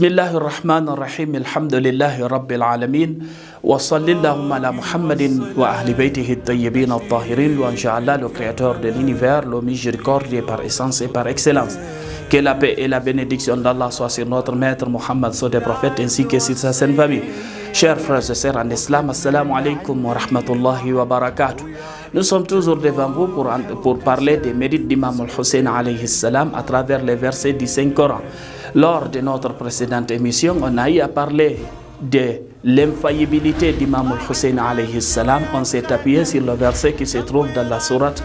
Bismillahir Rahmanir Rahim, alhamdulillahi rabbil alamin, wa sallallahu ala Muhammadin wa ahli baytihi at-tayyibin at-tahirin, wa inshallah le créateur de l'univers, le miséricordieux par essence et par excellence. Que la paix et la bénédiction d'Allah soient sur notre maître Mohammed, sur des prophètes ainsi que sur sa sainte famille. Chers frères et sœurs en islam, assalamu alaikum wa rahmatullahi wa barakatuh. Nous sommes toujours devant vous pour parler des mérites d'Imam al-Hussein alayhi salam à travers les versets du Saint-Coran. Lors de notre précédente émission, on a eu à parler de l'infaillibilité d'Imam al-Hussein alayhi salam. On s'est appuyé sur le verset qui se trouve dans la sourate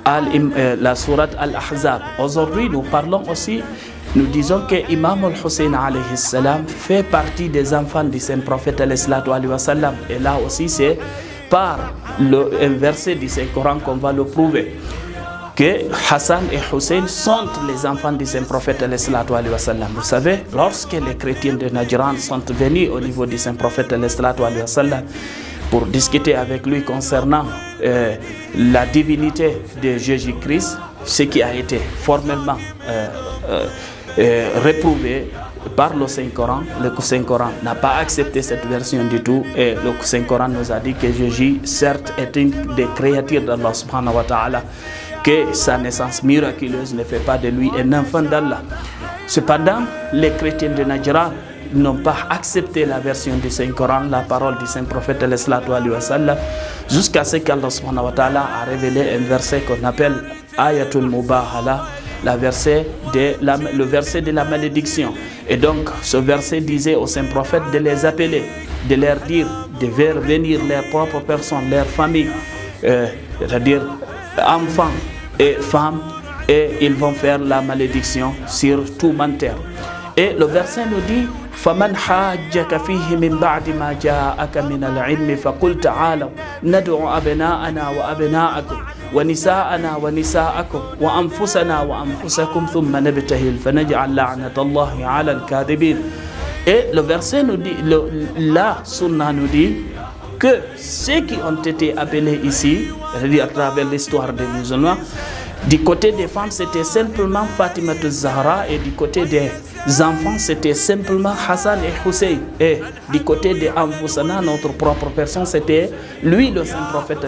Al-Ahzab. Aujourd'hui, nous parlons aussi, nous disons que Imam al-Hussein alayhi salam fait partie des enfants du saint prophète alayhi sallam. Et là aussi, c'est par un verset du Saint-Coran qu'on va le prouver. Que Hassan et Hussein sont les enfants du saint prophète alayhi sallam. Vous savez, lorsque les chrétiens de Najran sont venus au niveau du saint prophète alayhi sallam pour discuter avec lui concernant la divinité de Jésus-Christ, ce qui a été formellement réprouvé par le Saint-Coran. Le Saint-Coran n'a pas accepté cette version du tout, et le Saint-Coran nous a dit que Jésus, certes, est une des créatures d'Allah subhanahu wa ta'ala, que sa naissance miraculeuse ne fait pas de lui un enfant d'Allah. Cependant, les chrétiens de Najran n'ont pas accepté la version du Saint-Coran, la parole du Saint-Prophète jusqu'à ce qu'Allah subhanahu wa ta'ala a révélé un verset qu'on appelle Ayatul Mubahala, le verset de la malédiction. Et donc, ce verset disait au Saint-Prophète de les appeler, de leur dire de faire venir leurs propres personnes, leurs familles, c'est-à-dire enfants et femmes, et ils vont faire la malédiction sur tout menteur. Et le verset nous dit فَمَنْ حَاجَّكَ فِيهِ مِنْ بَعْدِ مَا جَاءَكَ مِنَ الْعِلْمِ فَقُلْ تَعَالَوْا نَدْعُ أَبْنَاءَنَا وَأَبْنَاءَكُمْ وَنِسَاءَنَا وَنِسَاءَكُمْ وَأَنفُسَنَا وَأَنفُسَكُمْ ثُمَّ نَبْتَهِلْ فَنَجْعَلْ لَعْنَةَ اللَّهِ عَلَى الْكَاذِبِينَ. Et le verset nous dit, la sunna nous dit que ceux qui ont été appelés ici, c'est-à-dire à travers l'histoire des musulmans, du côté des femmes, c'était simplement Fatima Zahra, et du côté des enfants, c'était simplement Hassan et Hussein. Et du côté des Anfusana, notre propre personne, c'était lui, le saint prophète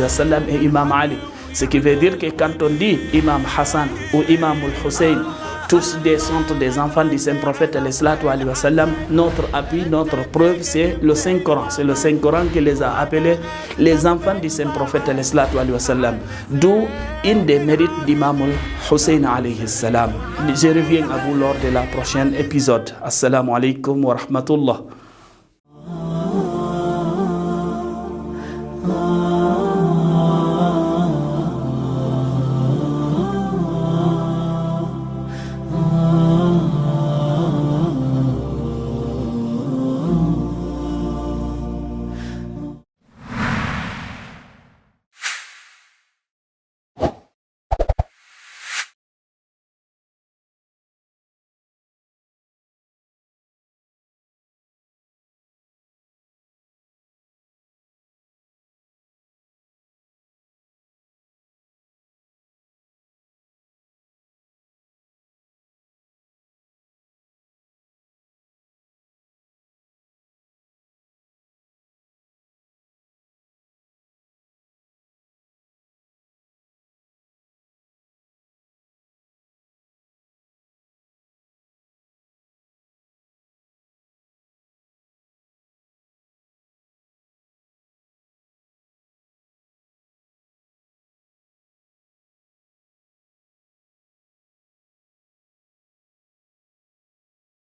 sallam, et Imam Ali. Ce qui veut dire que quand on dit Imam Hassan ou Imam al-Hussein, tous sont des enfants du saint prophète sallam, notre appui, notre preuve, c'est le Saint-Coran. C'est le Saint-Coran qui les a appelés les enfants du saint prophète sallam. D'où une des mérites d'Imam al-Hussein alayhi salam. Je reviens à vous lors de la prochaine épisode. Assalamu alaikum wa rahmatullah.